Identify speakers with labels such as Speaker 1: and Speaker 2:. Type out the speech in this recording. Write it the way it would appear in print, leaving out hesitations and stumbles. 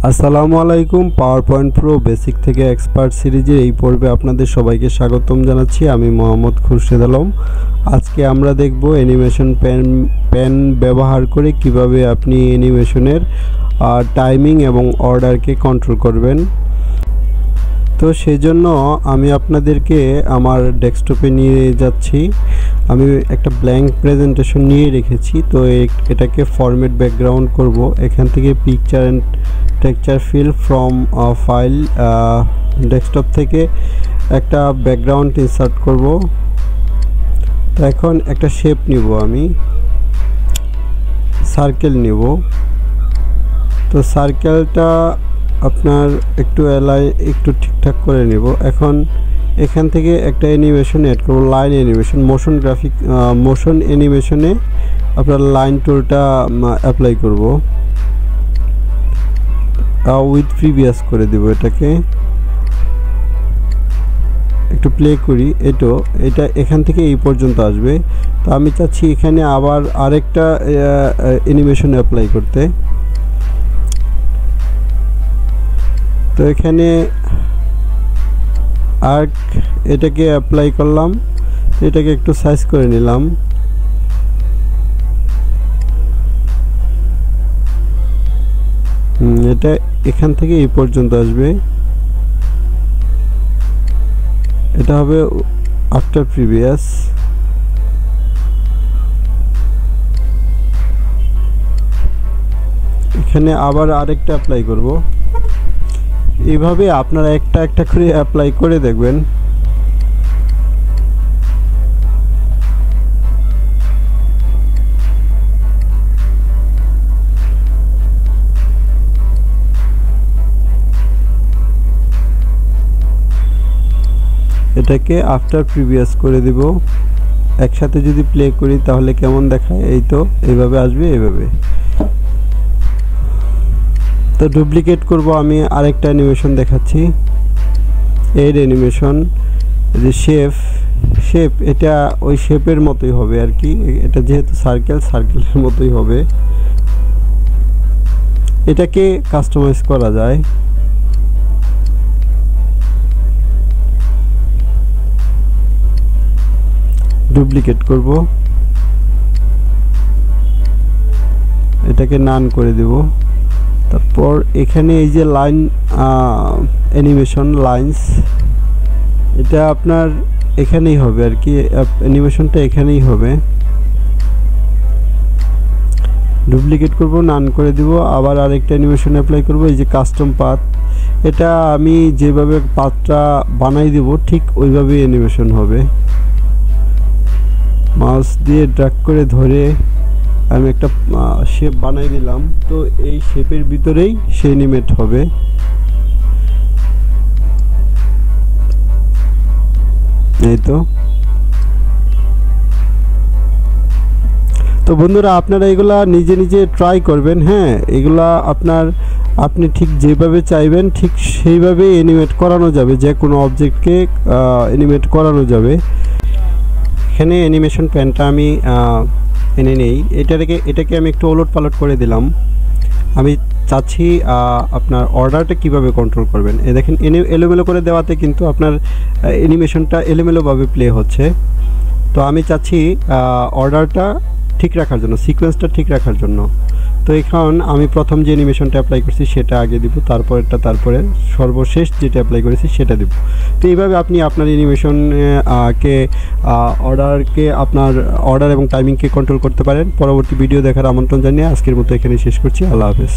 Speaker 1: আসসালামু আলাইকুম। Power point pro basic থেকে এক্সপার্ট সিরিজের এই পর্বে আপনাদের সবাইকে স্বাগতম জানাচ্ছি। আমি মোহাম্মদ খুরশেদ আলম। আজকে আমরা দেখব অ্যানিমেশন পেন ব্যবহার করে কিভাবে আপনি অ্যানিমেশনের টাইমিং এবং অর্ডারকে কন্ট্রোল করবেন। তো সেজন্য আমি আপনাদেরকে আমার ডেস্কটপে নিয়ে যাচ্ছি। আমি একটা ব্ল্যাঙ্ক প্রেজেন্টেশন নিয়ে রেখেছি। তো এটাকে ফরম্যাট ব্যাকগ্রাউন্ড করব। এখান থেকে picture and texture fill from file desktop থেকে একটা ব্যাকগ্রাউন্ড ইনসার্ট করব। তো এখন একটা শেপ নিব, আমি সার্কেল নিব। তো সার্কেলটা আপনার একটু ঠিকঠাক করে নিব। এখন এখান থেকে একটা অ্যানিমেশন অ্যাড করব, লাইন অ্যানিমেশন। মোশন অ্যানিমেশনে আপনার লাইন টুলটা অ্যাপ্লাই করব, উইথ প্রিভিয়াস করে দিব। এটাকে একটু প্লে করি। এটা এখান থেকে এই পর্যন্ত আসবে। তো আমি চাচ্ছি এখানে আবার আরেকটা অ্যানিমেশন অ্যাপ্লাই করতে। তো এখানে এটাকে অ্যাপ্লাই করলাম। এটাকে একটু সাইজ করে নিলাম। এটা এখান থেকে এই পর্যন্ত আসবে। এটা হবে আফটার প্রিভিয়াস। এখানে আবার আরেকটা অ্যাপ্লাই করব। এইভাবে আপনারা একটা একটা করে অ্যাপ্লাই করে দেখবেন। এটাকে আফটার প্রিভিয়াস করে দিব। একসাথে যদি প্লে করি তাহলে কেমন দেখায়, এই তো এইভাবে আসবে, এইভাবে। তো ডুপ্লিকেট করব। আমি আরেকটা অ্যানিমেশন দেখাচ্ছি। এর অ্যানিমেশন যে শেপ এটা ওই শেপের মতোই হবে আর কি। এটা যেহেতু সার্কেলের মতোই হবে। এটাকে কাস্টমাইজ করা যায়। ডুপ্লিকেট করব, এটাকে নান করে দেব। তারপর এখানে এই যে লাইন অ্যানিমেশন লাইন্স, এটা আপনার এখানেই হবে আর কি। অ্যানিমেশনটা এখানেই হবে। ডুপ্লিকেট করব, নান করে দিব। আবার আরেকটা অ্যানিমেশন অ্যাপ্লাই করব। এই যে কাস্টম পাথ, এটা আমি যেভাবে পাথটা বানাই দেব ঠিক ওইভাবেই অ্যানিমেশন হবে। মাউস দিয়ে ড্র্যাগ করে ধরে আমি একটা শেপ বানাই দিলাম। তো এই শেপের ভিতরেই সে অ্যানিমেট হবে। এই তো বন্ধুরা, আপনারা এগুলা নিজে নিজে ট্রাই করবেন। হ্যাঁ, এগুলা আপনি ঠিক যেভাবে চাইবেন ঠিক সেইভাবেই অ্যানিমেট করানো যাবে। যে কোনো অবজেক্টকে অ্যানিমেট করানো যাবে। এখানে অ্যানিমেশন প্যানটা আমি এনে নেই। এটাকে আমি একটু ওলট পালট করে দিলাম। আমি চাচ্ছি আপনার অর্ডারটা কিভাবে কন্ট্রোল করবেন। দেখেন এলোমেলো করে দেওয়াতে কিন্তু আপনার অ্যানিমেশনটা এলোমেলোভাবে প্লে হচ্ছে। তো আমি চাচ্ছি অর্ডারটা ঠিক রাখার জন্য, সিকোয়েন্সটা ঠিক রাখার জন্য। তো এখন আমি প্রথম যে অ্যানিমেশনটা অ্যাপ্লাই করছি সেটা আগে দিব, তারপরে সর্বশেষ যেটা অ্যাপ্লাই করেছি সেটা দিব। তো এইভাবে আপনি আপনার অ্যানিমেশনকে আপনার অর্ডার এবং টাইমিংকে কন্ট্রোল করতে পারেন। পরবর্তী ভিডিও দেখার আমন্ত্রণ জানিয়ে আজকের মতো এখানে শেষ করছি। আল্লাহ হাফেজ।